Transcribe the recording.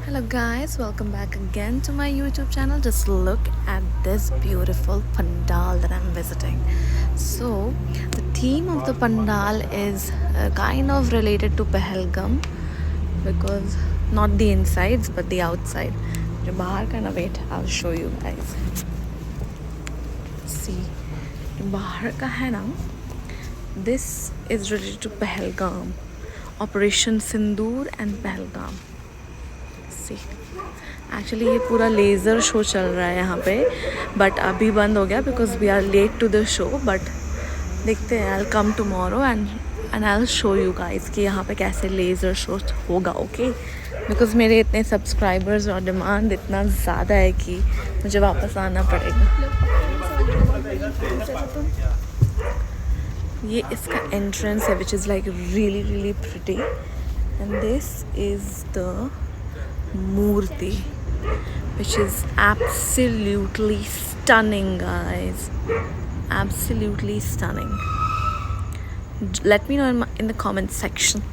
Hello guys, welcome back again to my YouTube channel. Just look at this beautiful pandal that I'm visiting. So the theme of the pandal is kind of related to Pahalgam, because not the insides but the outside. जो बाहर का ना, wait, I'll show you guys. See, जो बाहर का है ना, this is related to Pahalgam, Operation Sindoor and Pahalgam. See actually ये पूरा लेज़र शो चल रहा है यहाँ पे, बट अभी बंद हो गया because we are late to the show. But देखते हैं, I will come tomorrow and I will show you guys कि यहाँ पे कैसे लेज़र शो होगा. ओके, बिकॉज मेरे इतने सब्सक्राइबर्स और डिमांड इतना ज़्यादा है कि मुझे वापस आना पड़ेगा. ये इसका एंट्रेंस है which is like really really pretty, and this is the Murti, which is absolutely stunning, guys. Absolutely stunning. Let me know in the comment section.